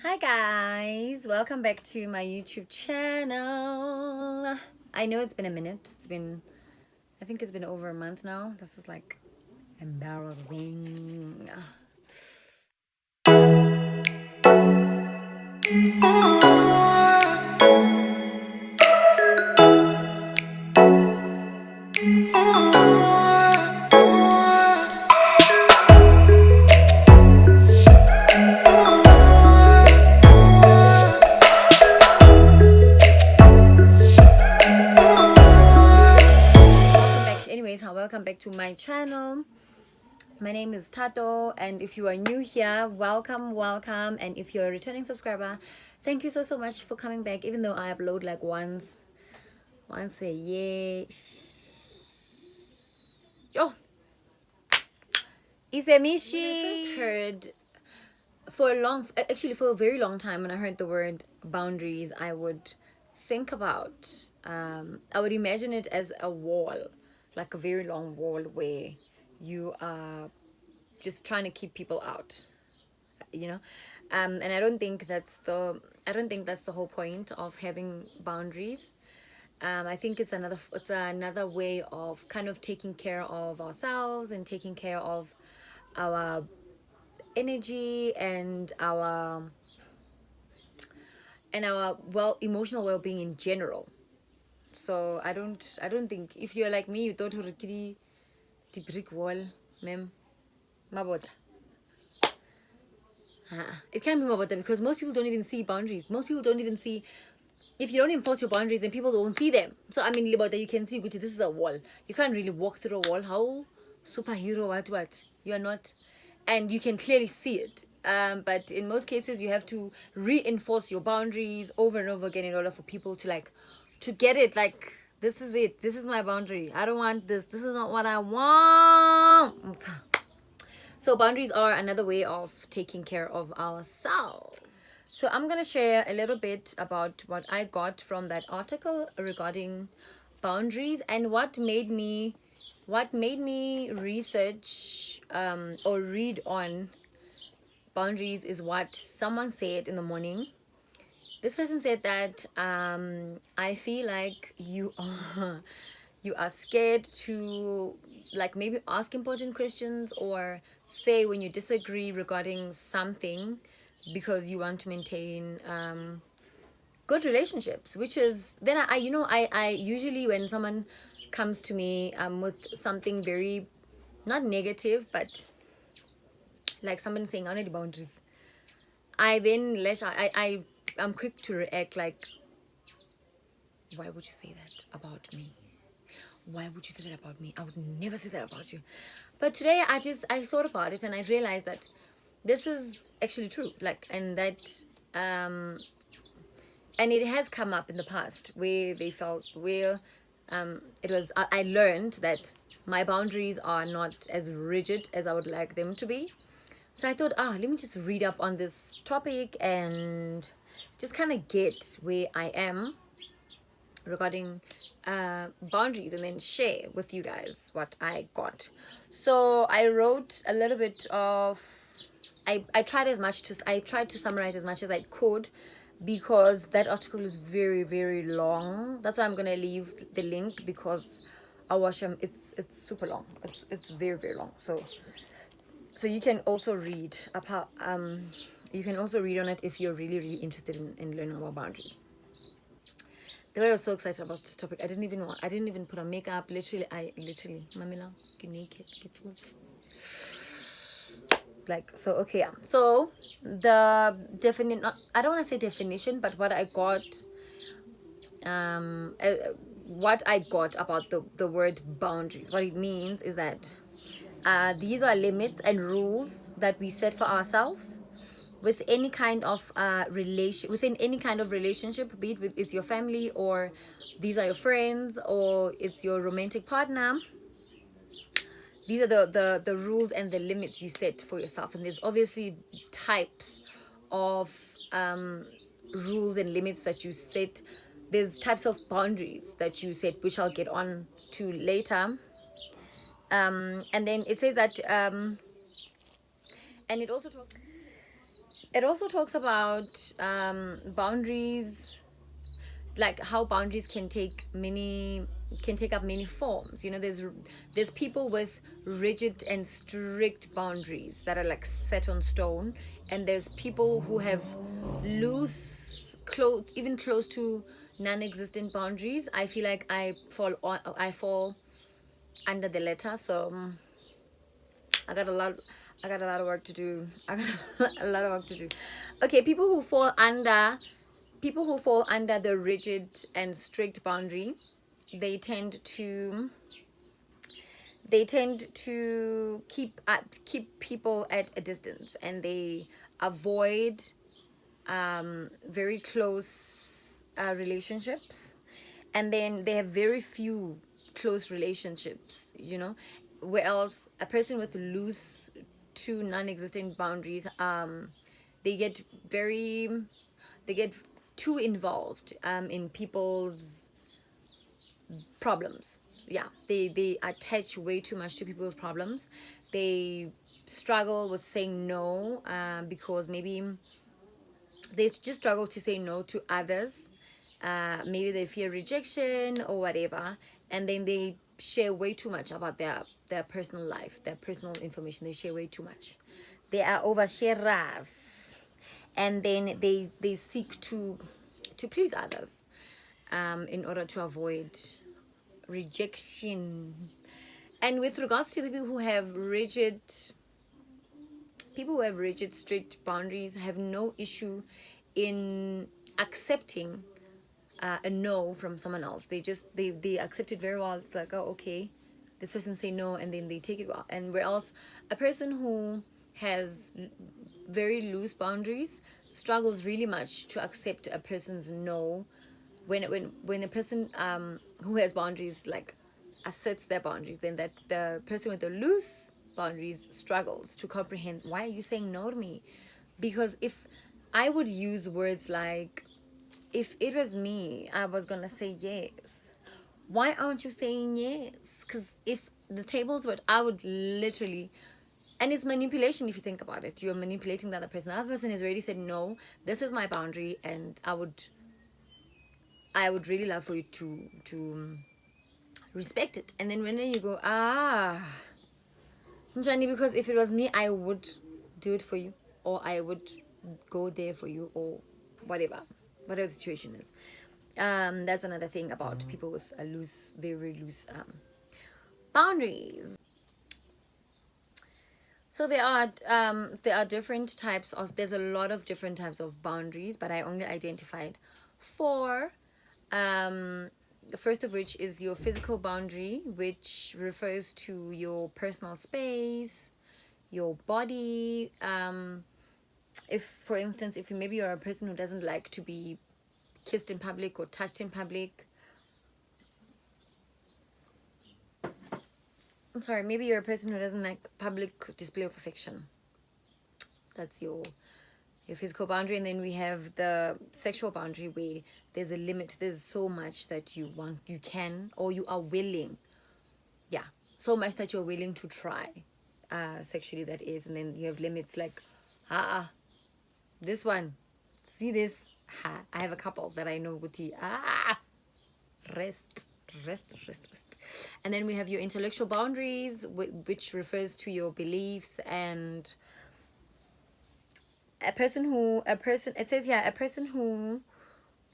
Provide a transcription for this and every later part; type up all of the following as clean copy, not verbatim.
Hi guys, welcome back to my YouTube channel. I know it's been a minute. I think it's been over a month now. This is like embarrassing. Welcome back to my channel. My name is Tato, and if you are new here, welcome. And if you're a returning subscriber, thank you so much for coming back. Even though I upload like once a year. Yo, Isemishi. Heard for a very long time, when I heard the word boundaries, I would think about I would imagine it as a wall, like a very long wall where you are just trying to keep people out, and I don't think that's the whole point of having boundaries. I think it's another way of kind of taking care of ourselves and taking care of our energy and our emotional well-being in general. So I don't think, if you're like me, you thought the brick wall, ma'am, mabota. It can't be mabota because most people don't even see boundaries. Most people don't even see. If you don't enforce your boundaries, then people don't see them. So I mean, libota, you can see, this is a wall. You can't really walk through a wall. How superhero? What? You are not, and you can clearly see it. But in most cases, you have to reinforce your boundaries over and over again in order for people to get it. Like, this is it. This is my boundary. I don't want this. This is not what I want. So boundaries are another way of taking care of ourselves. So I'm going to share a little bit about what I got from that article regarding boundaries, and what made me research or read on boundaries is what someone said in the morning. This person said that I feel like you are scared to, like, maybe ask important questions or say when you disagree regarding something, because you want to maintain good relationships. Which is, then I usually, when someone comes to me with something very not negative, but like someone saying I need boundaries, I then I'm quick to react like, why would you say that about me? Why would you say that about me? I would never say that about you. But today I thought about it and I realized that this is actually true. Like, and that and it has come up in the past where it was, I learned that my boundaries are not as rigid as I would like them to be. So I thought, let me just read up on this topic and just kind of get where I am regarding boundaries, and then share with you guys what I got. So I wrote a little bit of, I tried to summarize as much as I could, because that article is very, very long. That's why I'm gonna leave the link, because it's super long. It's very, very long. So you can also read about you can also read on it if you're really, really interested in learning about boundaries. The way I was so excited about this topic, I didn't even put on makeup. Literally, Mamila, get naked, get like, so okay, yeah. So the definition, I don't want to say definition, but what I got about the word boundaries, what it means is that these are limits and rules that we set for ourselves with any kind of within any kind of relationship, be it with it's your family, or these are your friends, or it's your romantic partner. These are the rules and the limits you set for yourself. And there's obviously types of rules and limits that you set. There's types of boundaries that you set, which I'll get on to later. And then it says that and it also talks, It also talks about boundaries, like how boundaries can take up many forms. You know, there's people with rigid and strict boundaries that are like set on stone, and there's people who have loose, close, even close to non-existent boundaries. I feel like I fall under the latter. So I got a lot I got a lot of work to do. I got a lot of work to do. Okay, people who fall under the rigid and strict boundary, they tend to keep people at a distance, and they avoid very close relationships, and then they have very few close relationships, you know. Where else a person with loose to non-existent boundaries, they get very they get too involved in people's problems. Yeah, they attach way too much to people's problems. They struggle with saying no, because maybe they just struggle to say no to others. Maybe they fear rejection or whatever, and then they share way too much about their personal life, their personal information. They share way too much. They are oversharers, and then they seek to please others, in order to avoid rejection. And with regards to the people who have rigid, strict boundaries, have no issue in accepting a no from someone else. They accept it very well. It's like, oh, okay, this person say no, and then they take it well. And where else a person who has very loose boundaries struggles really much to accept a person's no. When a person who has boundaries, like, asserts their boundaries, then that the person with the loose boundaries struggles to comprehend, why are you saying no to me? Because if I would use words like, if it was me, I was gonna say yes. Why aren't you saying yes? Because if the tables were, I would literally, and it's manipulation. If you think about it, you're manipulating the other person. The other person has already said no, this is my boundary, and I would really love for you to respect it. And then when you go, Njani, because if it was me, I would do it for you, or I would go there for you, or whatever the situation is. That's another thing about people with a very loose boundaries. So there are different types of. There's a lot of different types of boundaries, but I only identified 4. The first of which is your physical boundary, which refers to your personal space, your body. If, for instance, if maybe you're a person who doesn't like to be kissed in public or touched in public. I'm sorry, maybe you're a person who doesn't like public display of affection. That's your physical boundary. And then we have the sexual boundary, where there's a limit. There's so much that you want, you can, or you are willing. Yeah, so much that you're willing to try sexually, that is. And then you have limits like, this one, see this, I have a couple that I know would rest. And then we have your intellectual boundaries, which refers to your beliefs. And a person who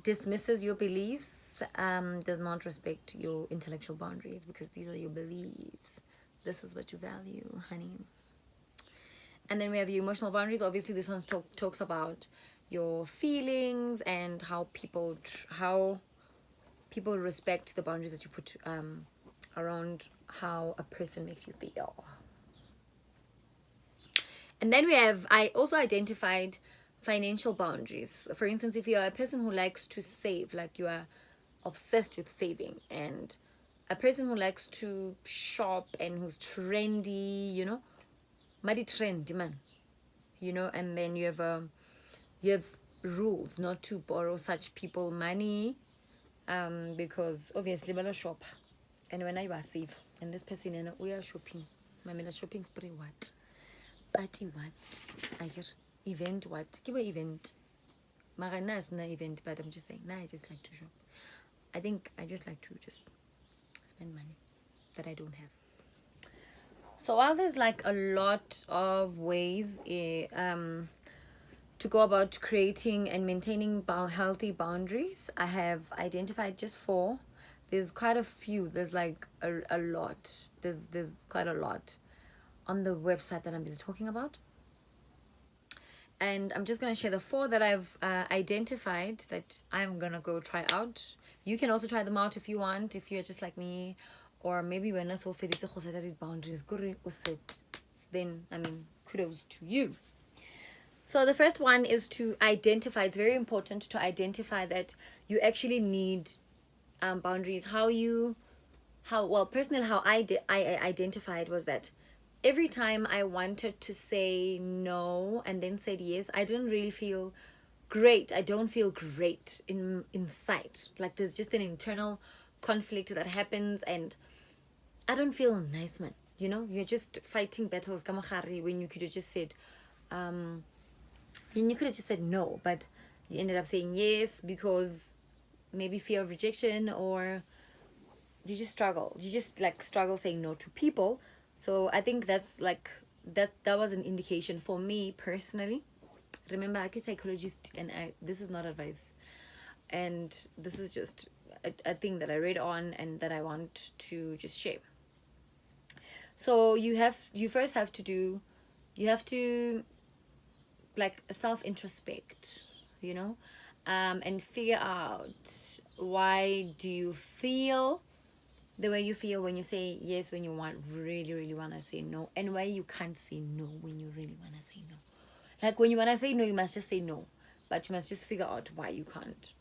dismisses your beliefs does not respect your intellectual boundaries, because these are your beliefs. This is what you value, honey. And then we have your emotional boundaries. Obviously, this one talks about your feelings and how people respect the boundaries that you put around how a person makes you feel. And then I also identified financial boundaries. For instance, if you're a person who likes to save, like you are obsessed with saving, and a person who likes to shop and who's trendy, you know, mighty trendy man, you know, and then you have rules not to borrow such people money, because obviously bala shop, and when I was save, and this person, and we are shopping, my shopping spree, what party, what I hear event what? Give an event. Marana is not event, but I'm just saying, I just like to shop. I think I just like to just spend money that I don't have. So while there's like a lot of ways to go about creating and maintaining healthy boundaries, I have identified just 4. There's quite a few. There's like a lot. There's quite a lot on the website that I'm just talking about. And I'm just going to share the 4 that I've identified that I'm going to go try out. You can also try them out if you want, if you're just like me. Or maybe when I saw boundaries, then, I mean, kudos to you. So the first one is to identify. It's very important to identify that you actually need boundaries. Personally, how I identified was that every time I wanted to say no and then said yes, I didn't really feel great. I don't feel great inside. Like there's just an internal conflict that happens and I don't feel nice, man. You know, you're just fighting battles when you could have just said no, but you ended up saying yes because maybe fear of rejection, or you just struggle saying no to people. So I think that's like that was an indication for me personally. Remember, I'm a psychologist, and this is not advice, and this is just a thing that I read on and that I want to just share. So you first have to like self-introspect, you know, and figure out why do you feel the way you feel when you say yes, when you really want to say no, and why you can't say no when you really want to say no. Like when you want to say no, you must just say no, but you must just figure out why you can't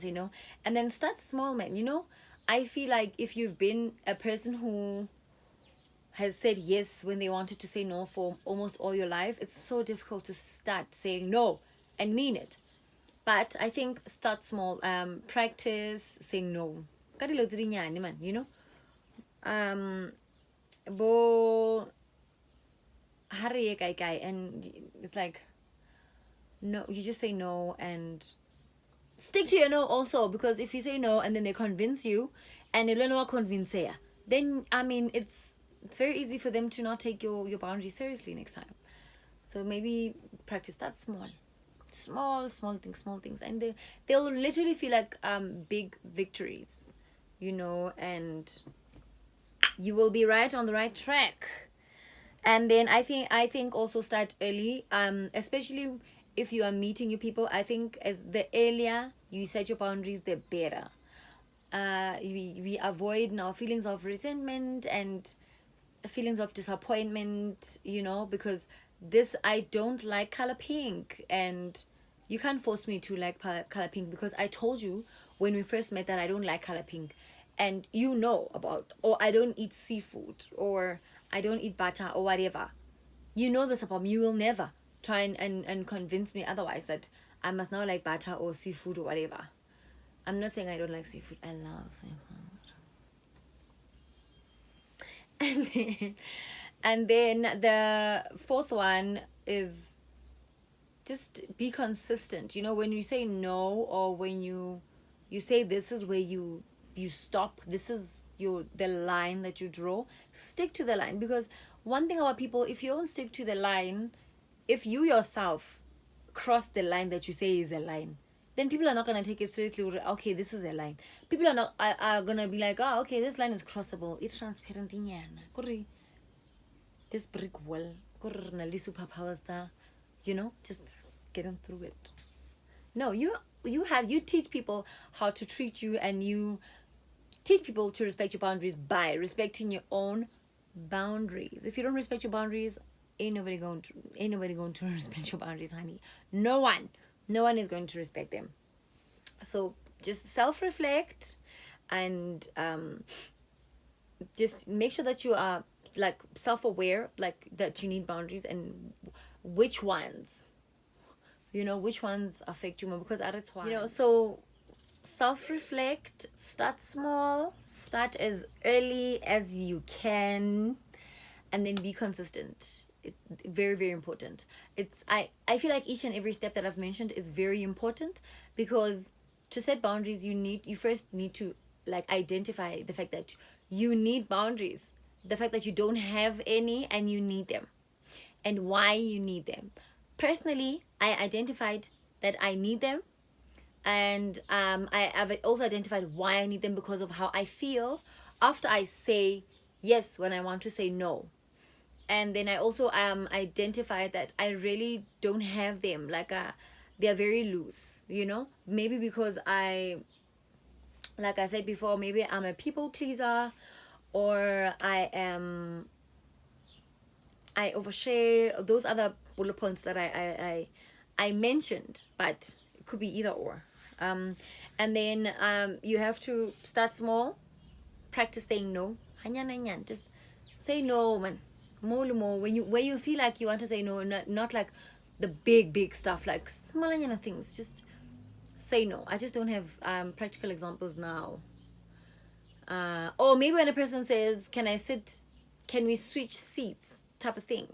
say no. And then start small, man. You know, I feel like if you've been a person who has said yes when they wanted to say no for almost all your life, it's so difficult to start saying no and mean it. But I think start small. Practice saying no. You know, and it's like no, you just say no and stick to your no also, because if you say no and then they convince you and you don't know what convince you, then I mean it's very easy for them to not take your boundaries seriously next time. So maybe practice that small things, and they'll literally feel like big victories, you know, and you will be right on the right track. And then I think also start early, especially if you are meeting new people. I think as the earlier you set your boundaries, the better. We avoid now feelings of resentment and feelings of disappointment, you know, because I don't like color pink, and you can't force me to like color pink, because I told you when we first met that I don't like color pink, and you know about, or I don't eat seafood, or I don't eat butter, or whatever. You know this about me. You will never try and convince me otherwise, that I must now like butter or seafood or whatever. I'm not saying I don't like seafood. I love seafood. And then the 4th one is just be consistent. You know, when you say no, or when you say this is where you stop, this is the line that you draw, stick to the line. Because one thing about people, if you don't stick to the line, if you yourself cross the line that you say is a line, then people are not going to take it seriously. Okay, this is a line. People are going to be like, oh, okay, this line is crossable. It's transparent. This brick wall. Superpowers, you know, just getting through it. No, you teach people how to treat you, and you teach people to respect your boundaries by respecting your own boundaries. If you don't respect your boundaries, ain't nobody going to respect your boundaries, honey. No one is going to respect them. So just self-reflect, and just make sure that you are like self-aware, like that you need boundaries, and which ones affect you more, because at a time, you know. So self-reflect, start small, start as early as you can, and then be consistent. very, very important. I feel like each and every step that I've mentioned is very important, because to set boundaries, you first need to like identify the fact that you need boundaries, the fact that you don't have any and you need them, and why you need them. Personally, I identified that I need them, and I've also identified why I need them, because of how I feel after I say yes when I want to say no. And then I also identified that I really don't have them, like they're very loose, maybe because like I said before, maybe I'm a people pleaser, or I overshare, those other bullet points that I mentioned, but it could be either or. And then you have to start small, practice saying no. Just say no, man. More when you feel like you want to say no, not like the big stuff, like small things. Just say no. I just don't have practical examples now. Or maybe when a person says, can we switch seats, type of thing,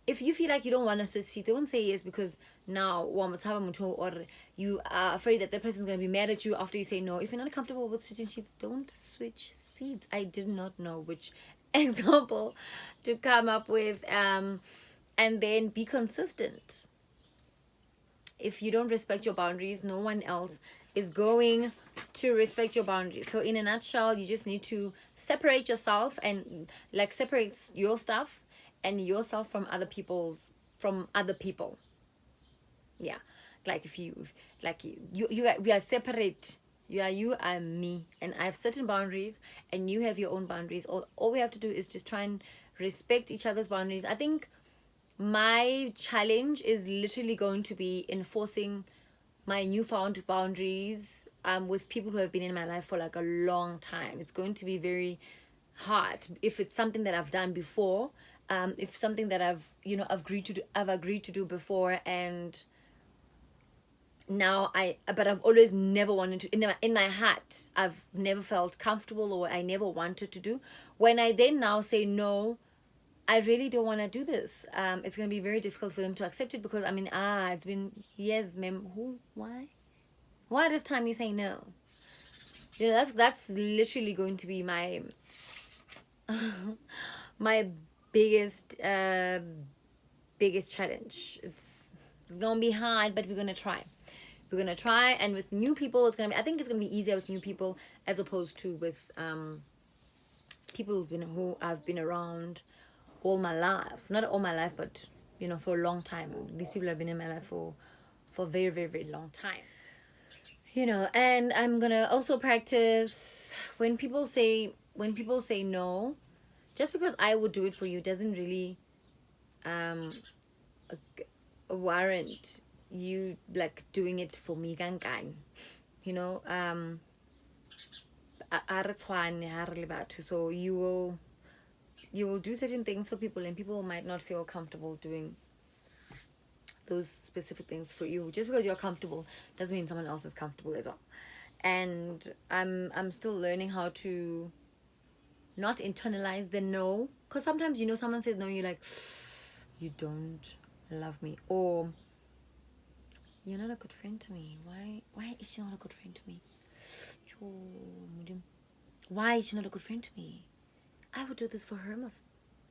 if you feel like you don't want to switch seats, don't say yes, because now or you are afraid that the person is going to be mad at you after you say no. If you're not comfortable with switching seats, don't switch seats. I did not know which example to come up with. And then be consistent. If you don't respect your boundaries, no one else is going to respect your boundaries. So in a nutshell, you just need to separate yourself, and like separate your stuff and yourself from other people. Yeah, like if you like we are separate. You are me, and I have certain boundaries, and you have your own boundaries. All we have to do is just try and respect each other's boundaries. I think my challenge is literally going to be enforcing my newfound boundaries with people who have been in my life for like a long time. It's going to be very hard if it's something that I've done before, if something that I've agreed to do before, and now but I've always never wanted to, in my heart I've never felt comfortable, or I never wanted to do. When I then now say no, I really don't want to do this. It's going to be very difficult for them to accept it, because it's been years, ma'am. Why this time you say no? That's literally going to be my my biggest challenge. It's gonna be hard, but we're gonna try. And with new people, I think it's gonna be easier with new people as opposed to with people who I've been around all my life. Not all my life, but for a long time. These people have been in my life for a very, very, very long time. And I'm gonna also practice when people say no, just because I would do it for you doesn't really warrant you like doing it for me. So you will do certain things for people, and people might not feel comfortable doing those specific things for you. Just because you're comfortable doesn't mean someone else is comfortable as well. And I'm still learning how to not internalize the no, because sometimes someone says no and you're like, you don't love me, or you're not a good friend to me. Why is she not a good friend to me? Why is she not a good friend to me? I would do this for her.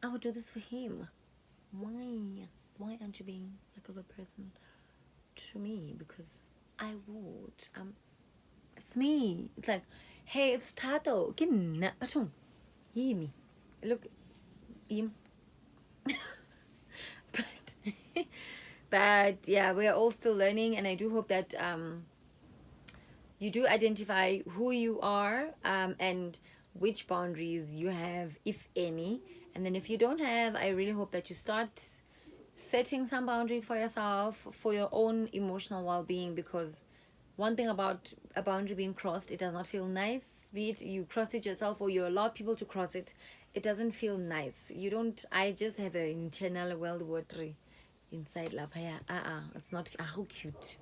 I would do this for him. Why aren't you being like a good person to me? Because I would. It's me. It's like, hey, it's Tato. Me. Look, him. But yeah, we are all still learning, and I do hope that you do identify who you are and which boundaries you have, if any. And then if you don't have, I really hope that you start setting some boundaries for yourself, for your own emotional well-being, because one thing about a boundary being crossed, it does not feel nice. Be it you cross it yourself or you allow people to cross it, it doesn't feel nice. I just have an internal well watery inside lapaya. It's not how cute.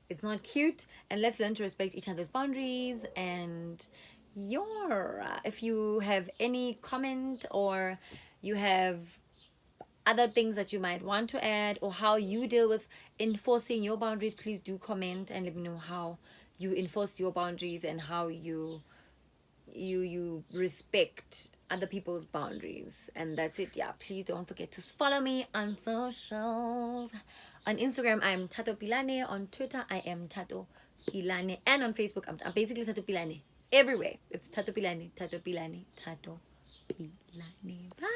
It's not cute. And let's learn to respect each other's boundaries. And if you have any comment or you have other things that you might want to add, or how you deal with enforcing your boundaries, please do comment and let me know how you enforce your boundaries and how you respect other people's boundaries. And that's it. Yeah, please don't forget to follow me on socials. On Instagram, I am Tato Pilane. On Twitter, I am Tato Pilane. And on Facebook, I'm basically Tato Pilane. Everywhere, it's Tato Pilane, Tato Pilane, Tato Pilane. Bye.